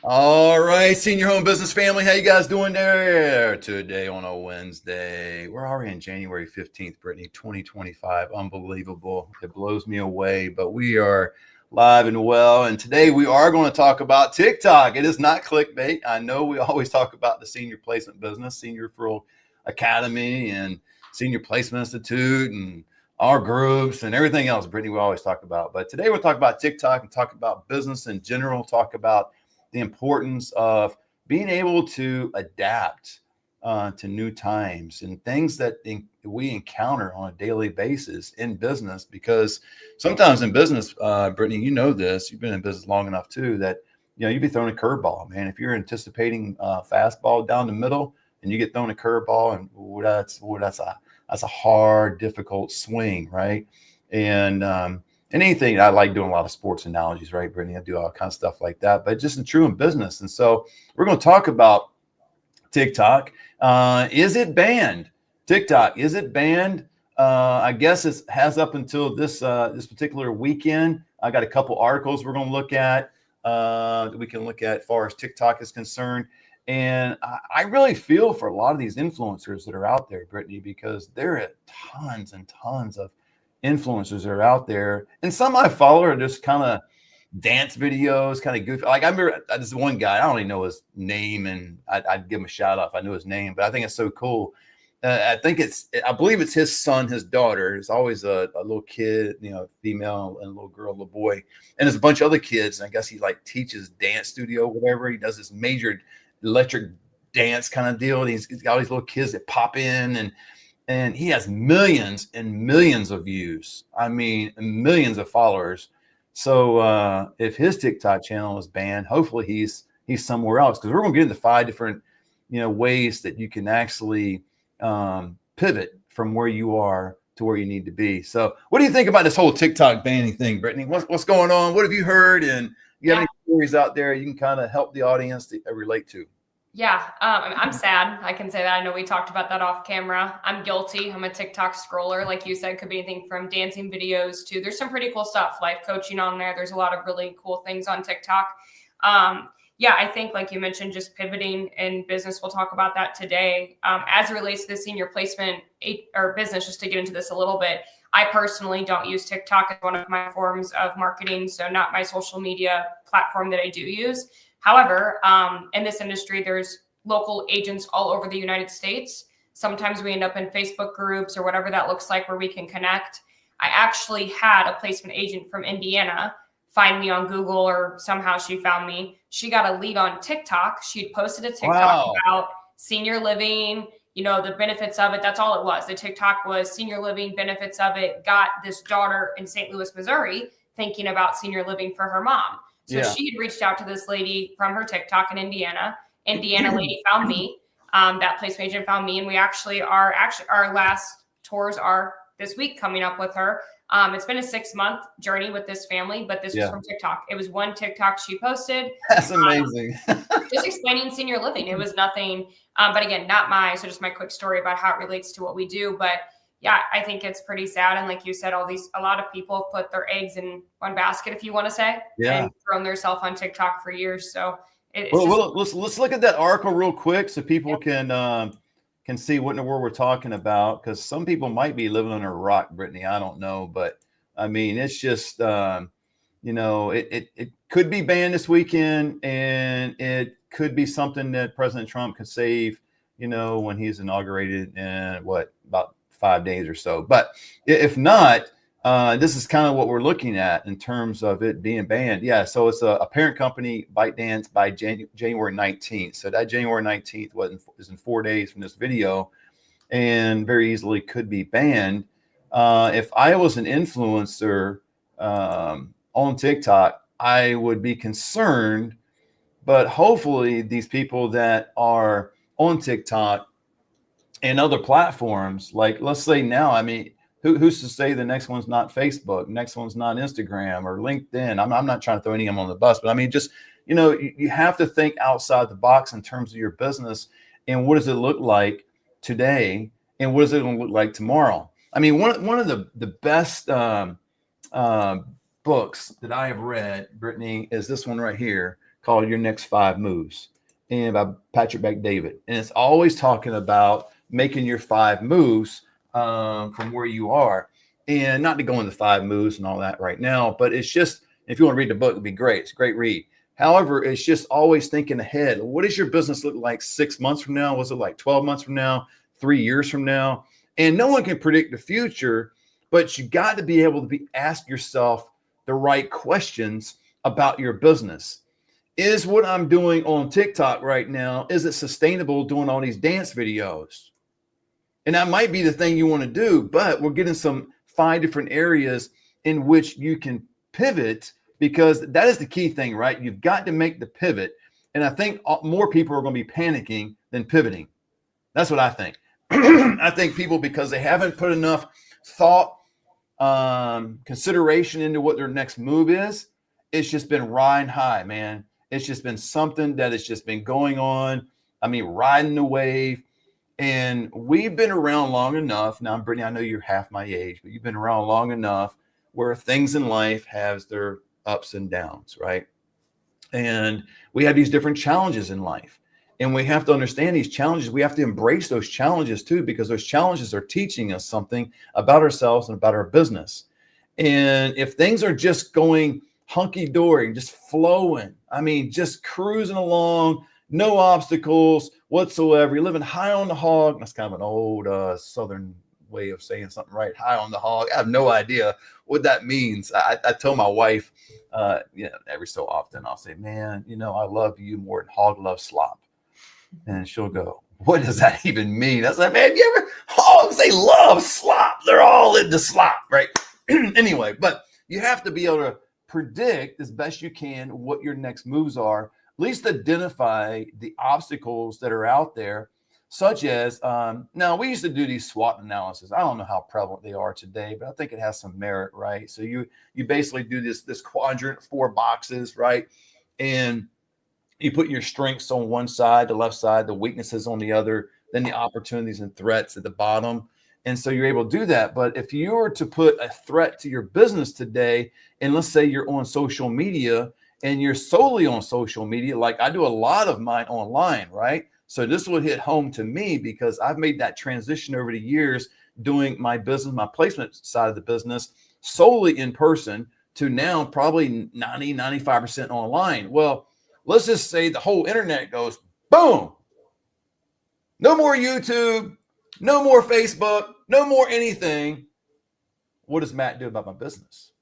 All right, senior home business family, how you guys doing there today on a Wednesday? We're already in January 15th, Brittany, 2025. Unbelievable. It blows me away, but we are live and well. And today we are going to talk about TikTok. It is not clickbait. I know we always talk about the senior placement business, Senior Referral Academy and Senior Placement Institute and our groups and everything else, Brittany, we always talk about. But today we'll talk about TikTok and talk about business in general, talk about the importance of being able to adapt to new times and things that we encounter on a daily basis in business. Because sometimes in business, Brittany, you know this, you've been in business long enough too, that you'd be throwing a curveball, man. If you're anticipating a fastball down the middle and you get thrown a curveball, and that's a hard, difficult swing, right? And anything, I like doing a lot of sports analogies, right, Brittany? I do all kinds of stuff like that, but just true in business. And so we're going to talk about TikTok. Is it banned? TikTok, is it banned? I guess it has up until this particular weekend. I got a couple articles we're going to look at that we can look at as far as TikTok is concerned. And I really feel for a lot of these influencers that are out there, Brittany, because there are tons and tons of influencers that are out there. And some I follow are just kind of dance videos, kind of goofy. Like I remember this one guy, I don't even know his name, and I'd give him a shout out if I knew his name, but I think it's so cool. I believe it's his son, his daughter. It's always a little kid, female, and a little girl, a little boy. And there's a bunch of other kids. And I guess he like teaches dance studio, whatever. He does this major electric dance kind of deal. And he's got all these little kids that pop in, and he has millions and millions of views. I mean, millions of followers. So if his TikTok channel is banned, hopefully he's somewhere else, because we're going to get into 5 different ways that you can actually pivot from where you are to where you need to be. So what do you think about this whole TikTok banning thing, Brittany? What's going on? What have you heard? And you have any stories out there you can kind of help the audience to relate to? Yeah, I'm sad. I can say that. I know we talked about that off camera. I'm guilty. I'm a TikTok scroller. Like you said, could be anything from dancing videos to there's some pretty cool stuff, life coaching on there. There's a lot of really cool things on TikTok. Yeah, I think like you mentioned, just pivoting in business, we'll talk about that today. As it relates to the senior placement or business, just to get into this a little bit, I personally don't use TikTok as one of my forms of marketing. So not my social media platform that I do use. However, in this industry, there's local agents all over the United States. Sometimes we end up in Facebook groups or whatever that looks like where we can connect. I actually had a placement agent from Indiana find me on Google, or somehow she found me. She got a lead on TikTok. She'd posted a TikTok about senior living, the benefits of it. That's all it was. The TikTok was senior living, benefits of it. Got this daughter in St. Louis, Missouri, thinking about senior living for her mom. So she had reached out to this lady from her TikTok in Indiana. Indiana lady found me. That placement agent found me, and we our last tours are this week coming up with her. It's been a 6-month journey with this family, but this was from TikTok. It was one TikTok she posted. That's amazing. Just explaining senior living. It was nothing, but again, so just my quick story about how it relates to what we do. But yeah, I think it's pretty sad. And like you said, a lot of people have put their eggs in one basket, if you want to say, and thrown themselves on TikTok for years. So let's look at that article real quick so people can see what in the world we're talking about. Because some people might be living under a rock, Brittany. I don't know, but I mean, it's just it could be banned this weekend, and it could be something that President Trump could save, when he's inaugurated in about 5 days or so. But if not, this is kind of what we're looking at in terms of it being banned. Yeah, so it's a parent company, ByteDance, by January 19th. So that January 19th is in 4 days from this video, and very easily could be banned. If I was an influencer on TikTok, I would be concerned. But hopefully these people that are on TikTok and other platforms, like let's say now, I mean, who's to say the next one's not Facebook, next one's not Instagram or LinkedIn? I'm not trying to throw any of them on the bus, but I mean, just, you have to think outside the box in terms of your business and what does it look like today and what is it going to look like tomorrow? I mean, one of the best books that I have read, Brittany, is this one right here called Your Next 5 Moves, and by Patrick Bet-David. And it's always talking about making your 5 moves from where you are. And not to go into 5 moves and all that right now, but it's just, if you want to read the book, it'd be great. It's a great read. However, it's just always thinking ahead. What does your business look like 6 months from now? Was it like 12 months from now, 3 years from now? And no one can predict the future, but you got to be able to ask yourself the right questions about your business. Is what I'm doing on TikTok right now, is it sustainable doing all these dance videos? And that might be the thing you want to do, but we're getting some 5 different areas in which you can pivot, because that is the key thing, right? You've got to make the pivot. And I think more people are going to be panicking than pivoting. That's what I think. I think people, because they haven't put enough thought, consideration into what their next move is, it's just been riding high, man. It's just been something that has just been going on. I mean, riding the wave. And we've been around long enough. Now, Brittany, I know you're half my age, but you've been around long enough where things in life has their ups and downs, right? And we have these different challenges in life. And we have to understand these challenges. We have to embrace those challenges too, because those challenges are teaching us something about ourselves and about our business. And if things are just going hunky-dory, just flowing, I mean, just cruising along, no obstacles whatsoever, you're living high on the hog. That's kind of an old Southern way of saying something, right? High on the hog. I have no idea what that means. I tell my wife, every so often I'll say, man, I love you more than hog loves slop. And she'll go, what does that even mean? I said, man, hogs, they love slop. They're all into slop, right? Anyway, but you have to be able to predict as best you can what your next moves are, at least identify the obstacles that are out there, such as, now we used to do these SWOT analysis. I don't know how prevalent they are today, but I think it has some merit, right? So you basically do this quadrant, 4 boxes, right? And you put your strengths on one side, the left side, the weaknesses on the other, then the opportunities and threats at the bottom. And so you're able to do that. But if you were to put a threat to your business today, and let's say you're on social media and you're solely on social media, like I do a lot of mine online, right? So this would hit home to me because I've made that transition over the years doing my business, my placement side of the business solely in person to now probably 90, 95% online. Well, let's just say the whole internet goes boom. No more YouTube, no more Facebook, no more anything. What does Matt do about my business?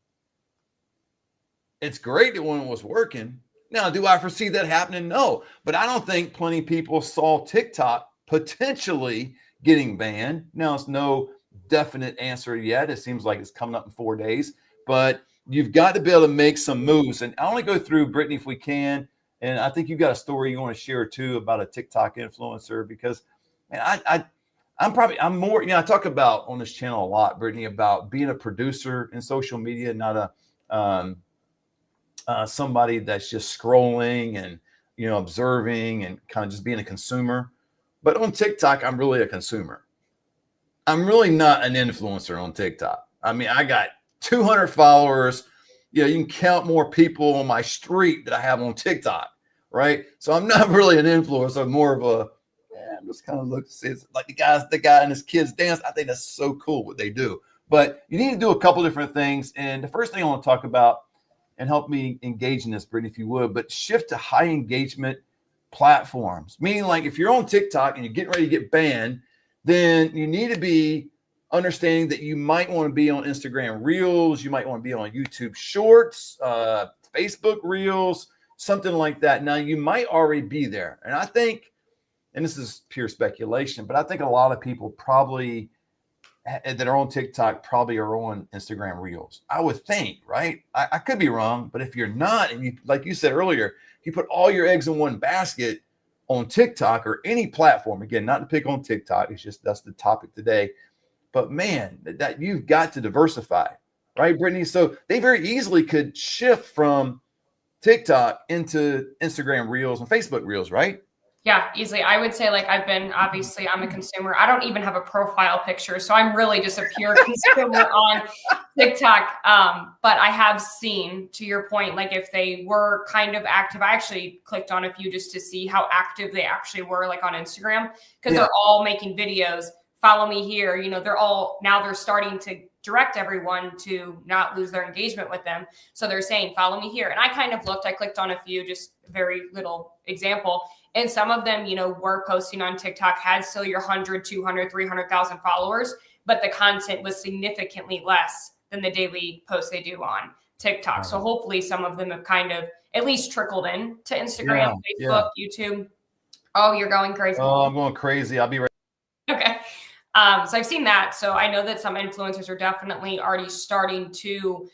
It's great that when it was working. Now, do I foresee that happening? No, but I don't think plenty of people saw TikTok potentially getting banned. Now, it's no definite answer yet. It seems like it's coming up in 4 days, but you've got to be able to make some moves. And I want to go through, Brittany, if we can. And I think you've got a story you want to share too about a TikTok influencer, because man, I'm more, I talk about on this channel a lot, Brittany, about being a producer in social media, not somebody that's just scrolling and, observing and kind of just being a consumer. But on TikTok, I'm really a consumer. I'm really not an influencer on TikTok. I mean, I got 200 followers. You can count more people on my street that I have on TikTok, right? So I'm not really an influencer. I'm more of I'm just kind of look to see, it's like the guy and his kids dance. I think that's so cool what they do. But you need to do a couple different things. And the first thing I want to talk about, and help me engage in this, Brittany, if you would, but shift to high engagement platforms. Meaning, like, if you're on TikTok and you're getting ready to get banned, then you need to be understanding that you might want to be on Instagram Reels, you might want to be on YouTube Shorts, Facebook Reels, something like that. Now, you might already be there. And I think, and this is pure speculation, but I think a lot of people probably that are on TikTok probably are on Instagram Reels. I would think, right? I could be wrong, but if you're not, and you, like you said earlier, you put all your eggs in one basket on TikTok or any platform, again, not to pick on TikTok, it's just that's the topic today. But man, that you've got to diversify, right, Brittany? So they very easily could shift from TikTok into Instagram Reels and Facebook Reels, right? Yeah, easily. I would say like obviously I'm a consumer. I don't even have a profile picture. So I'm really just a pure consumer on TikTok. But I have seen, to your point, like if they were kind of active, I actually clicked on a few just to see how active they actually were, like on Instagram, because they're all making videos. Follow me here. They're starting to direct everyone to not lose their engagement with them. So they're saying, follow me here. And I kind of looked, I clicked on a few, just very little example. And some of them, were posting on TikTok, had still your 100, 200, 300,000 followers, but the content was significantly less than the daily posts they do on TikTok. So hopefully some of them have kind of at least trickled in to Instagram, Facebook, YouTube. Oh, you're going crazy. Oh, I'm going crazy. I'll be right. Okay. So I've seen that. So I know that some influencers are definitely already starting to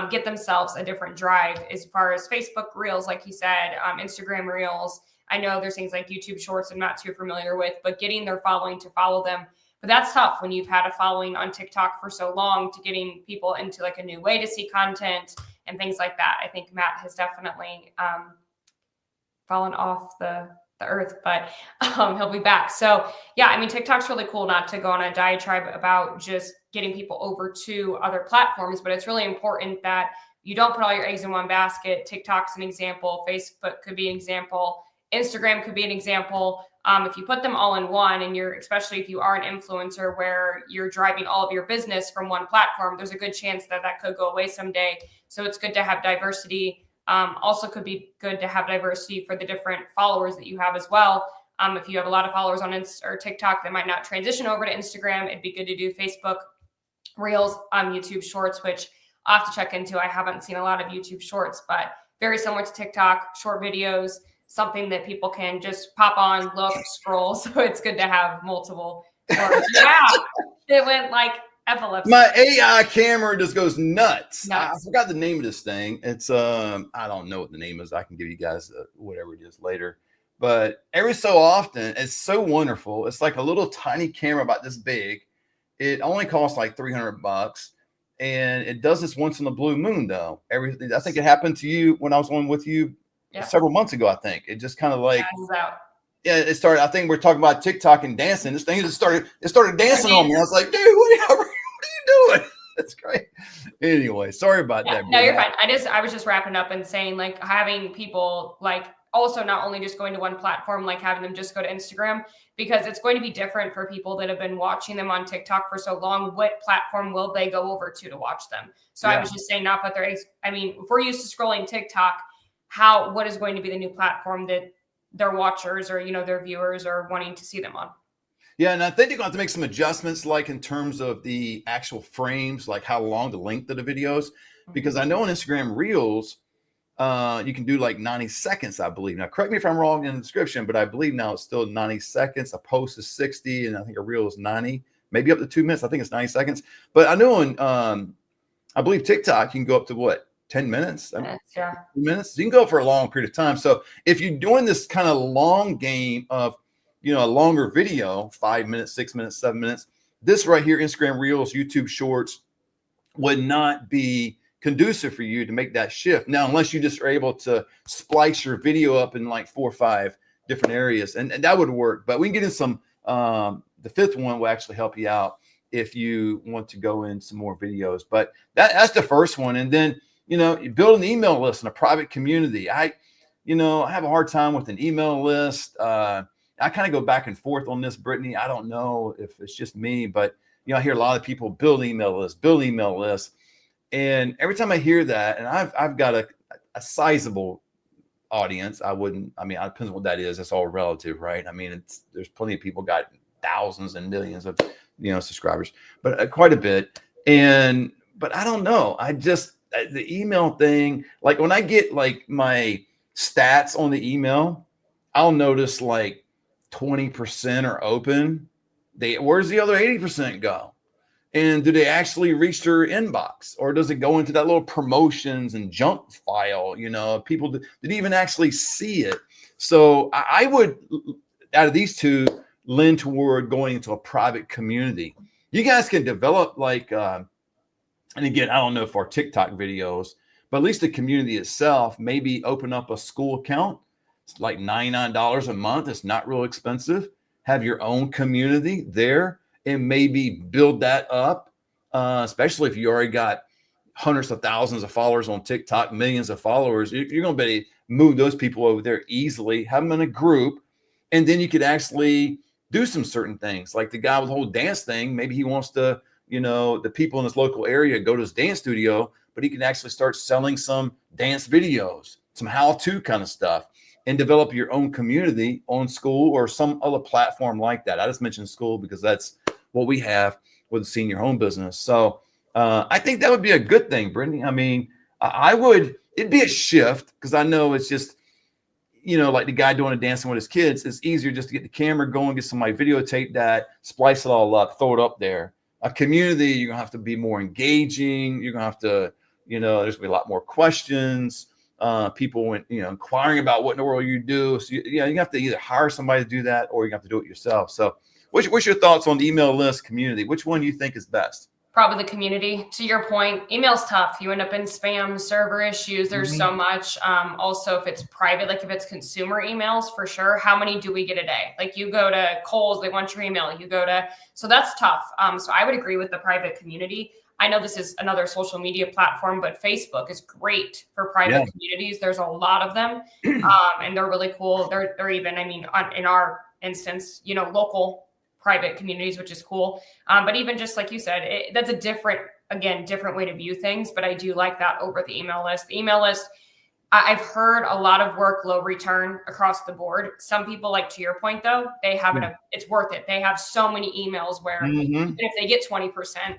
get themselves a different drive as far as Facebook Reels, like you said, Instagram Reels. I know there's things like YouTube Shorts I'm not too familiar with, but getting their following to follow them. But that's tough when you've had a following on TikTok for so long, to getting people into like a new way to see content and things like that. I think Matt has definitely fallen off the earth, but he'll be back. So yeah, I mean, TikTok's really cool, not to go on a diatribe about just getting people over to other platforms, but it's really important that you don't put all your eggs in one basket. TikTok's an example. Facebook could be an example. Instagram could be an example. If you put them all in one, and especially if you are an influencer where you're driving all of your business from one platform, there's a good chance that that could go away someday. So it's good to have diversity. Also could be good to have diversity for the different followers that you have as well. If you have a lot of followers on or TikTok that might not transition over to Instagram, it'd be good to do Facebook Reels, YouTube Shorts, which I'll have to check into. I haven't seen a lot of YouTube Shorts, but very similar to TikTok, short videos, something that people can just pop on, look, scroll. So it's good to have multiple. Yeah, it went like epilepsy. My AI camera just goes nuts. I forgot the name of this thing. It's I don't know what the name is. I can give you guys whatever it is later. But every so often, it's so wonderful. It's like a little tiny camera about this big. It only costs like $300, and it does this once in the blue moon though. I think it happened to you when I was on with you several months ago. I think it just kind of like it started. I think we're talking about TikTok and dancing. This thing just started dancing on me. I was like, dude, what are you doing? That's great. Anyway, sorry about that. No, you're fine. I was just wrapping up and saying, like, having people like also not only just going to one platform, like having them just go to Instagram, because it's going to be different for people that have been watching them on TikTok for so long. What platform will they go over to watch them? So I was just saying, not put their eggs. I mean, if we're used to scrolling TikTok, what is going to be the new platform that their watchers or, their viewers are wanting to see them on? Yeah, and I think you're going to have to make some adjustments, like in terms of the actual frames, like how long the length of the videos, because I know on Instagram Reels, you can do like 90 seconds, I believe. Now, correct me if I'm wrong in the description, but I believe now it's still 90 seconds. A post is 60, and I think a reel is 90, maybe up to 2 minutes. I think it's 90 seconds. But I know on, I believe TikTok, you can go up to what? 10 minutes, 2 minutes. You can go for a long period of time. So if you're doing this kind of long game of, a longer video, 5 minutes, 6 minutes, 7 minutes, this right here, Instagram Reels, YouTube Shorts, would not be conducive for you to make that shift. Now, unless you just are able to splice your video up in like 4 or 5 different areas, and that would work. But we can get in some, the fifth one will actually help you out if you want to go in some more videos. But that's the first one. And then, you build an email list and a private community. I have a hard time with an email list. I kind of go back and forth on this, Brittany. I don't know if it's just me, but I hear a lot of people build email lists. And every time I hear that, and I've got a sizable audience. It depends on what that is. That's all relative, right? I mean, there's plenty of people got thousands and millions of, subscribers, but quite a bit. But I don't know. The email thing, like when I get like my stats on the email, I'll notice like 20% are open. Where's the other 80% go? And do they actually reach their inbox, or does it go into that little promotions and junk file? People did even actually see it. So I would, out of these two, lean toward going into a private community. You guys can develop like, and again, I don't know for TikTok videos, but at least the community itself, maybe open up a school account It's like $99 a month. It's not real expensive. Have your own community there and maybe build that up, especially if you already got hundreds of thousands of followers on TikTok, millions of followers. You're going to be able to move those people over there easily, have them in a group, and then you could actually do some certain things. Like the guy with the whole dance thing, maybe he wants to, the people in his local area go to his dance studio, but he can actually start selling some dance videos, some how-to kind of stuff, and develop your own community on School or some other platform like that. I just mentioned School because that's what we have with the senior home business. So I think that would be a good thing, Brittany. I mean, it'd be a shift because I know it's just, like the guy doing a dancing with his kids, it's easier just to get the camera going, get somebody videotape that, splice it all up, throw it up there. A community, you're gonna have to be more engaging. You're gonna have to, there's gonna be a lot more questions. People inquiring about what in the world you do. So you have to either hire somebody to do that or you have to do it yourself. So what's your thoughts on the email list community? Which one do you think is best? Probably the community. To your point, email's tough. You end up in spam, server issues. There's so much. Also, if it's private, like if it's consumer emails, for sure. How many do we get a day? Like you go to Kohl's, they want your email. So that's tough. So I would agree with the private community. I know this is another social media platform, but Facebook is great for private communities. There's a lot of them, and they're really cool. They're even, in our instance, local private communities, which is cool. But even just like you said, that's a different way to view things. But I do like that over the email list. The email list, I've heard a lot of work, low return across the board. Some people, like to your point though, they have it's worth it. They have so many emails where even if they get 20%,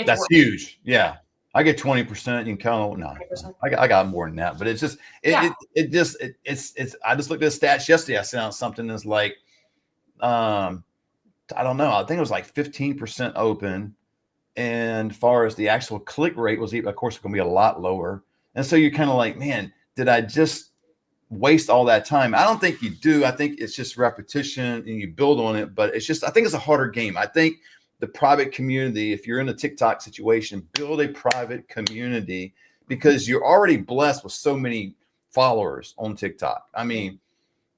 that's huge. Yeah. I get 20%. You can count on. No, I got more than that, but it's just, I just looked at the stats yesterday. I sent out something that's like, I don't know. I think it was like 15% open. And as far as the actual click rate was, of course, it's going to be a lot lower. And so you're kind of like, man, did I just waste all that time? I don't think you do. I think it's just repetition and you build on it. But it's just, I think it's a harder game. I think the private community, if you're in a TikTok situation, build a private community because you're already blessed with so many followers on TikTok. I mean,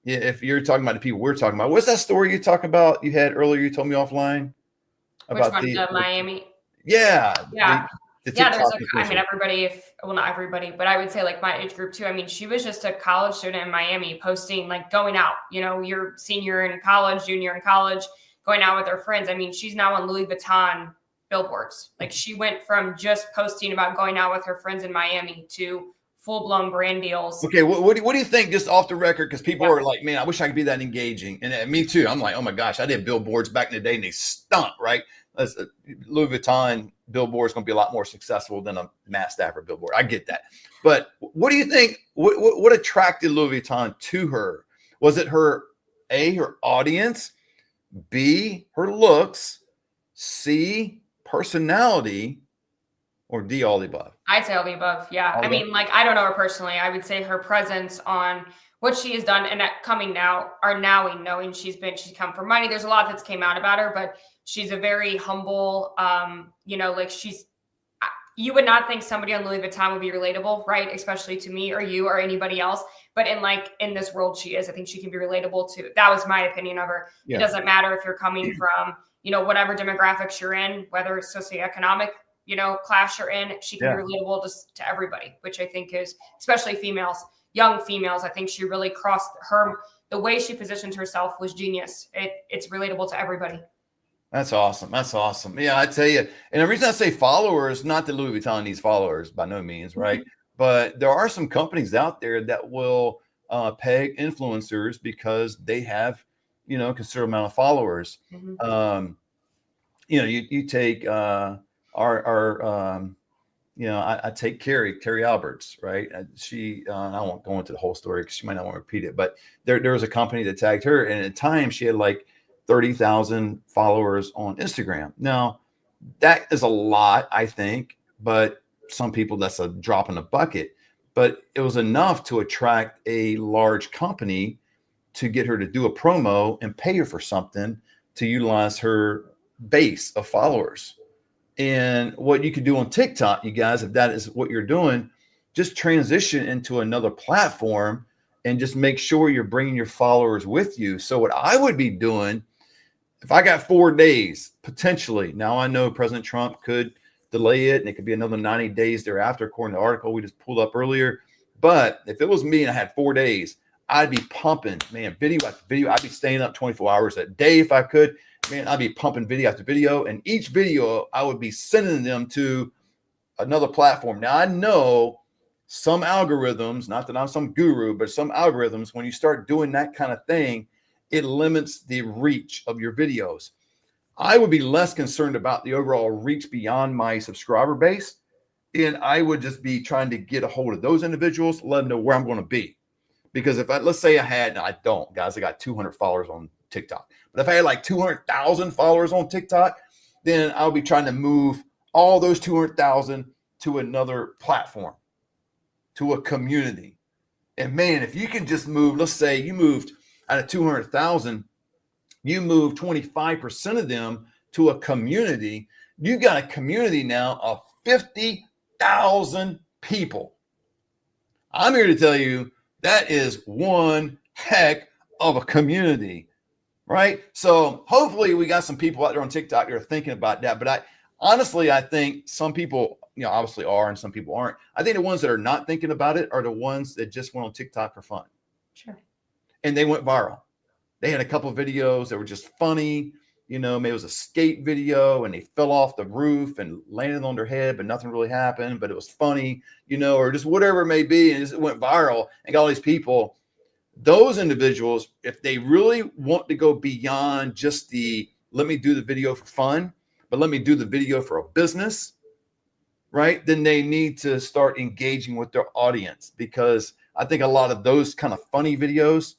if you're talking about the people we're talking about, what's that story you talk about you had earlier? You told me offline about the Miami. Yeah. There's everybody, not everybody, but I would say like my age group too. I mean, she was just a college student in Miami posting, like going out, you're senior in college, junior in college, going out with her friends. I mean, she's now on Louis Vuitton billboards. Like she went from just posting about going out with her friends in Miami to full-blown brand deals. Okay, what do you think, just off the record? Because people are like, man, I wish I could be that engaging. And me too. I'm like, oh my gosh, I did billboards back in the day and they stunk, right? Louis Vuitton billboard is going to be a lot more successful than a Matt Stafford billboard. I get that. But what do you think? What attracted Louis Vuitton to her? Was it her audience, B, her looks, C, personality, or D, all the above? I'd say all the above. Yeah. I mean, like, I don't know her personally. I would say her presence on what she has done and coming now, knowing she's come from money. There's a lot that's came out about her, but she's a very humble, you would not think somebody on Louis Vuitton would be relatable, right? Especially to me or you or anybody else. But in this world she is, I think she can be relatable to. That was my opinion of her. Yeah. It doesn't matter if you're coming from, whatever demographics you're in, whether it's socioeconomic, class you're in, she can be relatable to everybody, which I think is, especially females, young females. I think she really crossed the way she positioned herself was genius. It's relatable to everybody. That's awesome. That's awesome. Yeah, I tell you. And the reason I say followers, not that Louis Vuitton needs followers by no means, right? But there are some companies out there that will peg influencers because they have, considerable amount of followers. Mm-hmm. You take I take Carrie Alberts, right? She, I won't go into the whole story because she might not want to repeat it, but there was a company that tagged her, and at the time she had like 30,000 followers on Instagram. Now, that is a lot, I think, but some people, that's a drop in the bucket. But it was enough to attract a large company to get her to do a promo and pay her for something to utilize her base of followers. And what you could do on TikTok, you guys, if that is what you're doing, just transition into another platform and just make sure you're bringing your followers with you. So what I would be doing, if I got 4 days, potentially, now I know President Trump could delay it and it could be another 90 days thereafter, according to the article we just pulled up earlier. But if it was me and I had 4 days, I'd be pumping, man, video after video. I'd be staying up 24 hours a day if I could. Man, I'd be pumping video after video. And each video, I would be sending them to another platform. Now, I know some algorithms, not that I'm some guru, but some algorithms, when you start doing that kind of thing, it limits the reach of your videos. I would be less concerned about the overall reach beyond my subscriber base. And I would just be trying to get a hold of those individuals, let them know where I'm going to be. Because if let's say I had, I don't, guys, I got 200 followers on TikTok. But if I had like 200,000 followers on TikTok, then I'll be trying to move all those 200,000 to another platform, to a community. And man, if you can just move, let's say you moved out of 200,000, you move 25% of them to a community. You got a community now of 50,000 people. I'm here to tell you that is one heck of a community, right? So hopefully we got some people out there on TikTok that are thinking about that. But I think some people, obviously are and some people aren't. I think the ones that are not thinking about it are the ones that just went on TikTok for fun. Sure. And they went viral. They had a couple of videos that were just funny. Maybe it was a skate video and they fell off the roof and landed on their head, but nothing really happened, but it was funny, or just whatever it may be. And it went viral and got all these people. Those individuals, if they really want to go beyond just let me do the video for fun, but let me do the video for a business, right? Then they need to start engaging with their audience, because I think a lot of those kind of funny videos,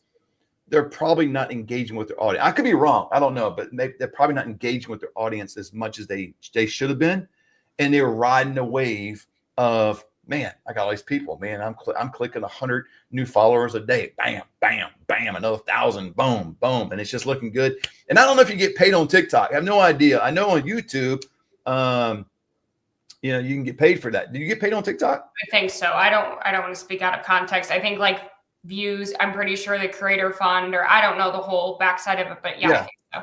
they're probably not engaging with their audience. I could be wrong. I don't know, but they're probably not engaging with their audience as much as they should have been. And they're riding the wave of, man, I got all these people, man. I'm clicking 100 new followers a day. Bam, bam, bam, another 1,000, boom, boom. And it's just looking good. And I don't know if you get paid on TikTok. I have no idea. I know on YouTube, you can get paid for that. Do you get paid on TikTok? I think so. I don't want to speak out of context. I think like views, I'm pretty sure the creator fund, or I don't know the whole backside of it, but yeah. I think so.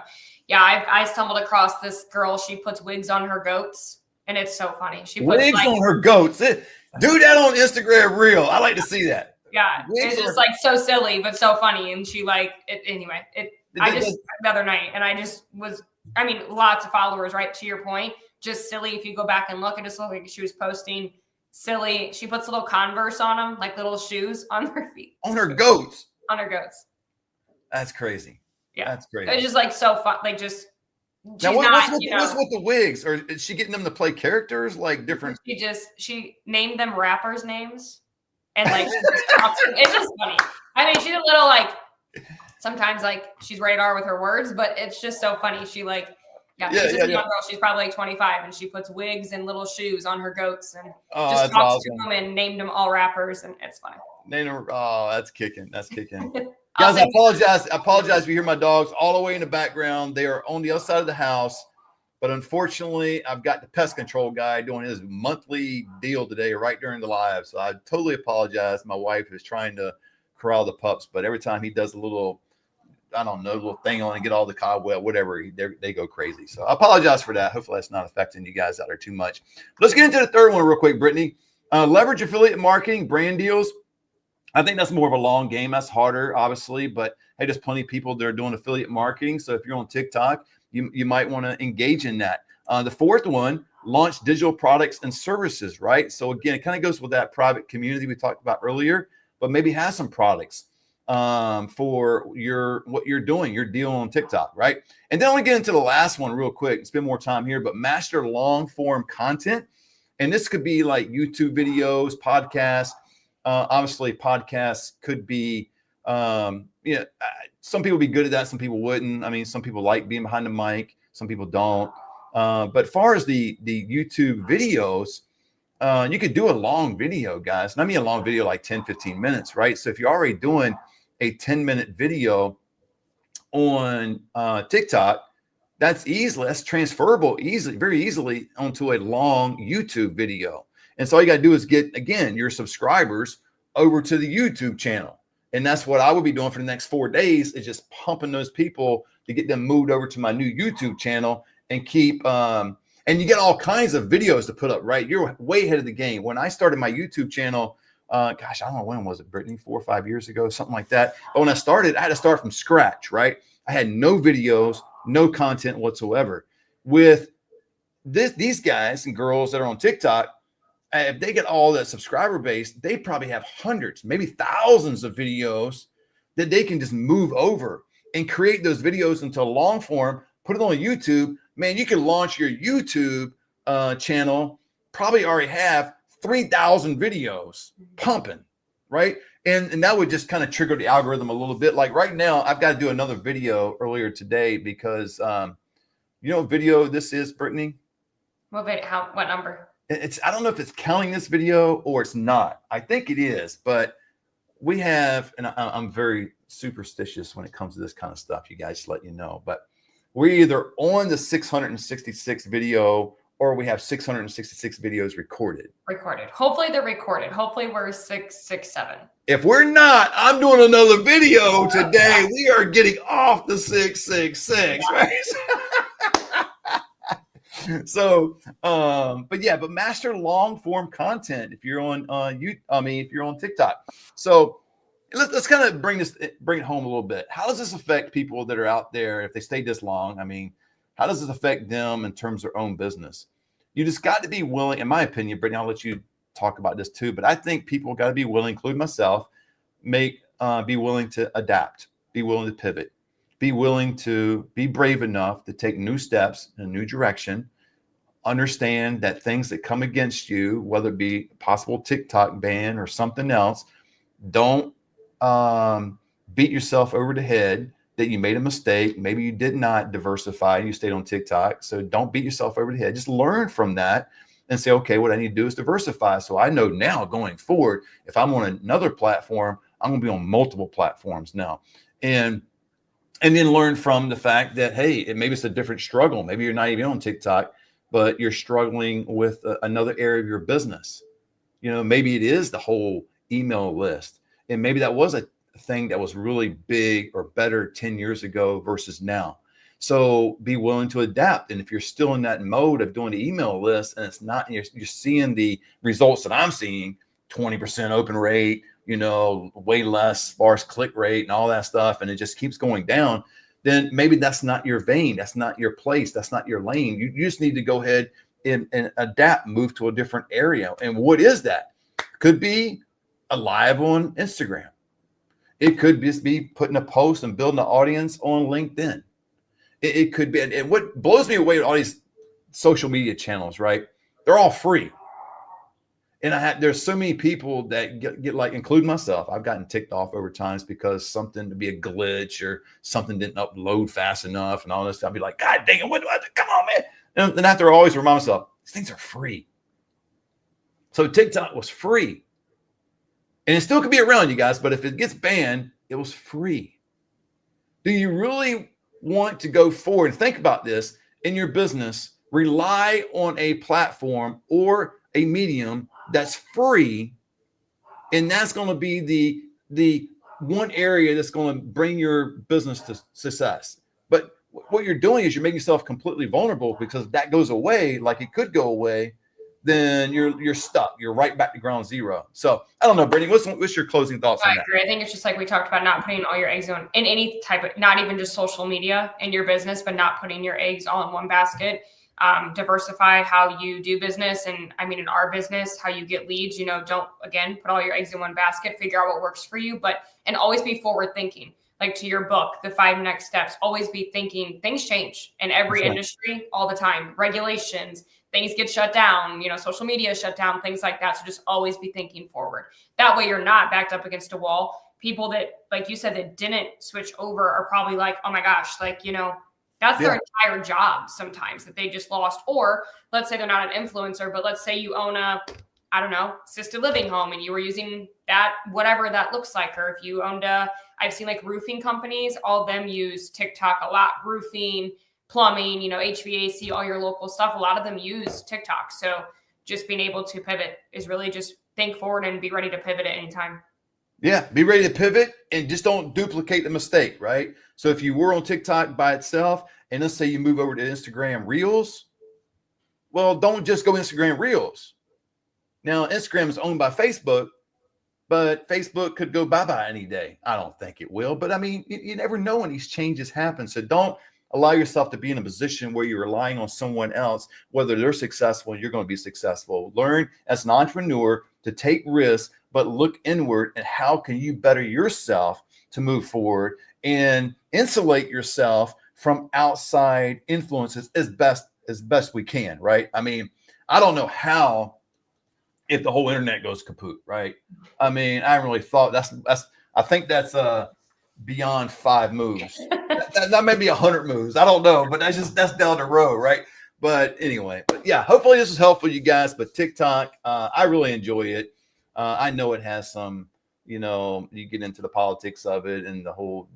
Yeah, I stumbled across this girl. She puts wigs on her goats, and it's so funny. She puts wigs on her goats. Do that on Instagram Reel. I like to see that. Yeah, wigs, it's just like so silly but so funny. And she anyway. I just the other night, and I just was. I mean, lots of followers, right? To your point, just silly. If you go back and look, it just looked like she was posting. Silly. She puts little Converse on them, like little shoes on her feet. On her goats. On her goats. That's crazy. Yeah. That's crazy. It's just like so fun. Like just. Now, what's with the wigs? Or is she getting them to play characters like different? She named them rappers' names. And like, it's just funny. I mean, she's a little like, sometimes like she's radar with her words, but it's just so funny. She like, she's a young girl. She's probably like 25, and she puts wigs and little shoes on her goats and just talks to them and named them all rappers, and it's funny. That's kicking. That's kicking. Guys, I apologize. If you hear my dogs all the way in the background. They are on the other side of the house, but unfortunately, I've got the pest control guy doing his monthly deal today right during the live. So I totally apologize. My wife is trying to corral the pups, but every time he does a little, I don't know, little thing on and get all the cobweb, whatever, they go crazy. So I apologize for that. Hopefully that's not affecting you guys out there too much. Let's get into the third one real quick, Brittany. Leverage affiliate marketing, brand deals. I think that's more of a long game. That's harder, obviously, but hey, there's plenty of people that are doing affiliate marketing. So if you're on TikTok, you might want to engage in that. The fourth one, launch digital products and services, right? So again, it kind of goes with that private community we talked about earlier, but maybe have some products for what you're doing, your deal on TikTok, right? And then we get into the last one real quick, spend more time here, but master long form content. And this could be like YouTube videos, podcasts. Obviously podcasts could be, some people be good at that. Some people wouldn't. I mean, some people like being behind the mic. Some people don't. But as far as the YouTube videos, you could do a long video, guys. And I mean a long video like 10, 15 minutes, right? So if you're already doing a 10-minute video on TikTok, that's transferable very easily onto a long YouTube video. And so all you got to do is get, again, your subscribers over to the YouTube channel. And that's what I will be doing for the next 4 days, is just pumping those people to get them moved over to my new YouTube channel and keep, and you get all kinds of videos to put up, right? You're way ahead of the game. When I started my YouTube channel, gosh, I don't know, when was it, Brittany? 4 or 5 years ago, something like that. But when I started, I had to start from scratch, right? I had no videos, no content whatsoever. With these guys and girls that are on TikTok, if they get all that subscriber base, they probably have hundreds, maybe thousands of videos that they can just move over and create those videos into long form, put it on YouTube. Man, you can launch your YouTube channel, probably already have 3,000 videos pumping, right? And that would just kind of trigger the algorithm a little bit. Like right now, I've got to do another video earlier today because you know what video this is, Brittany? What number? I don't know if it's counting this video or it's not. I think it is, but we have, and I'm very superstitious when it comes to this kind of stuff, you guys, just let you know, but we're either on the 666 video or we have 666 videos recorded. Hopefully they're recorded. Hopefully we're 667. If we're not, I'm doing another video today. We are getting off the 666, right? So, but master long form content if you're on if you're on TikTok. So let's kind of bring it home a little bit. How does this affect people that are out there if they stay this long? I mean, how does this affect them in terms of their own business? You just got to be willing, in my opinion, Brittany, I'll let you talk about this too, but I think people got to be willing, including myself, be willing to adapt, be willing to pivot, be willing to be brave enough to take new steps in a new direction. Understand that things that come against you, whether it be possible TikTok ban or something else, don't beat yourself over the head that you made a mistake. Maybe you did not diversify and you stayed on TikTok. So don't beat yourself over the head. Just learn from that and say, okay, what I need to do is diversify. So I know now going forward, if I'm on another platform, I'm going to be on multiple platforms now. And then learn from the fact that, hey, maybe it's a different struggle. Maybe you're not even on TikTok, but you're struggling with another area of your business. You know, maybe it is the whole email list. And maybe that was a thing that was really big or better 10 years ago versus now. So be willing to adapt. And if you're still in that mode of doing the email list and it's not, you're seeing the results that I'm seeing, 20% open rate, you know, way less as far as click rate and all that stuff, and it just keeps going down, then maybe that's not your vein. That's not your place. That's not your lane. You just need to go ahead and adapt, move to a different area. And what is that? Could be a live on Instagram. It could just be putting a post and building an audience on LinkedIn. It could be, and what blows me away with all these social media channels, right? They're all free. And there's so many people that get like, including myself, I've gotten ticked off over times because something to be a glitch or something didn't upload fast enough and all this stuff. I'll be like, God dang it, what do I do? Come on, man. And then after I always remind myself, these things are free. So TikTok was free. And it still could be around, you guys, but if it gets banned, it was free. Do you really want to go forward? Think about this in your business. Rely on a platform or a medium that's free, and that's going to be the one area that's going to bring your business to success. But what you're doing is you're making yourself completely vulnerable, because if that goes away, like it could go away, then you're stuck. You're right back to ground zero. So I don't know, Brittany, what's your closing thoughts on that? I agree. I think it's just like we talked about, not putting all your eggs in any type of, not even just social media in your business, but not putting your eggs all in one basket. Diversify how you do business. And I mean, in our business, how you get leads, you know, don't, again, put all your eggs in one basket, figure out what works for you, and always be forward thinking. Like to your book, The 5 Next Steps, always be thinking things change in every industry all the time. Regulations, things get shut down, you know, social media shut down, things like that. So just always be thinking forward. That way you're not backed up against a wall. People that, like you said, that didn't switch over are probably like, oh my gosh, like, you know, that's their entire job sometimes that they just lost. Or let's say they're not an influencer, but let's say you own a, I don't know, assisted living home and you were using that, whatever that looks like. Or if you owned I've seen like roofing companies, all of them use TikTok a lot, roofing, plumbing, you know, HVAC, all your local stuff. A lot of them use TikTok. So just being able to pivot is really just think forward and be ready to pivot at any time. Yeah, be ready to pivot and just don't duplicate the mistake, right? So if you were on TikTok by itself, and let's say you move over to Instagram Reels, well, don't just go Instagram Reels. Now, Instagram is owned by Facebook, but Facebook could go bye-bye any day. I don't think it will, but I mean, you never know when these changes happen. So don't allow yourself to be in a position where you're relying on someone else, whether they're successful, you're going to be successful. Learn as an entrepreneur to take risks, but look inward and how can you better yourself to move forward and insulate yourself from outside influences as best we can, right? I mean, I don't know how if the whole internet goes kaput, right? I mean, I haven't really thought I think that's beyond 5 moves. that may be 100 moves. I don't know, but that's down the road, right? But anyway, but yeah, hopefully this is helpful, you guys. But TikTok, I really enjoy it. I know it has some, you get into the politics of it and the whole,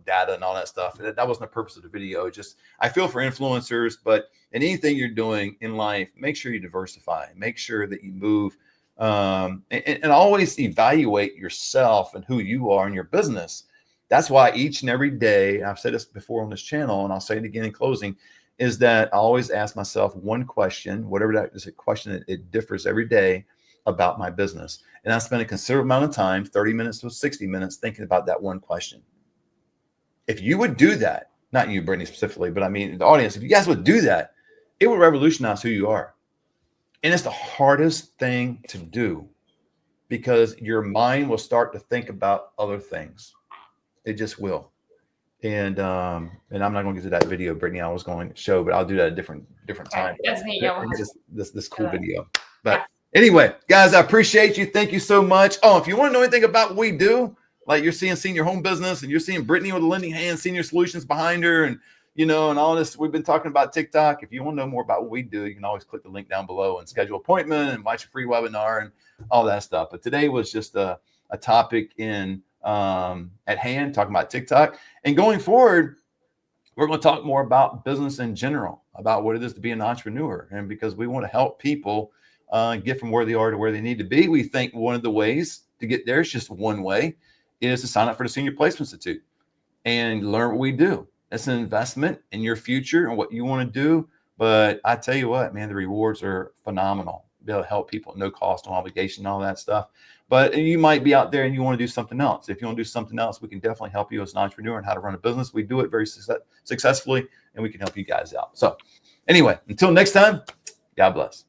data and all that stuff. That wasn't the purpose of the video. Just I feel for influencers, but in anything you're doing in life, make sure you diversify. Make sure that you move and always evaluate yourself and who you are in your business. That's why each and every day, I've said this before on this channel, and I'll say it again in closing, is that I always ask myself one question, whatever that is a question, it differs every day about my business. And I spend a considerable amount of time, 30 minutes to 60 minutes, thinking about that one question. If you would do that, not you, Brittany, specifically, but I mean, the audience, if you guys would do that, it would revolutionize who you are. And it's the hardest thing to do because your mind will start to think about other things. It just will. And I'm not going to get to that video, Brittany, I was going to show, but I'll do that at a different time. That's neat. Yeah, this cool video. But anyway, guys, I appreciate you. Thank you so much. Oh, if you want to know anything about what we do, like you're seeing Senior Home Business and you're seeing Brittany with the Lending Hand, Senior Solutions behind her, and and all this, we've been talking about TikTok. If you want to know more about what we do, you can always click the link down below and schedule an appointment and watch a free webinar and all that stuff. But today was just a topic at hand, talking about TikTok. And going forward, we're going to talk more about business in general, about what it is to be an entrepreneur. And because we want to help people get from where they are to where they need to be, we think one of the ways to get there is just one way, is to sign up for the Senior Placement Institute and learn what we do. It's an investment in your future and what you want to do. But I tell you what, man, the rewards are phenomenal. Be able to help people at no cost, no obligation, all that stuff. But you might be out there and you want to do something else. If you want to do something else, we can definitely help you as an entrepreneur and how to run a business. We do it very successfully, and we can help you guys out. So anyway, until next time, God bless.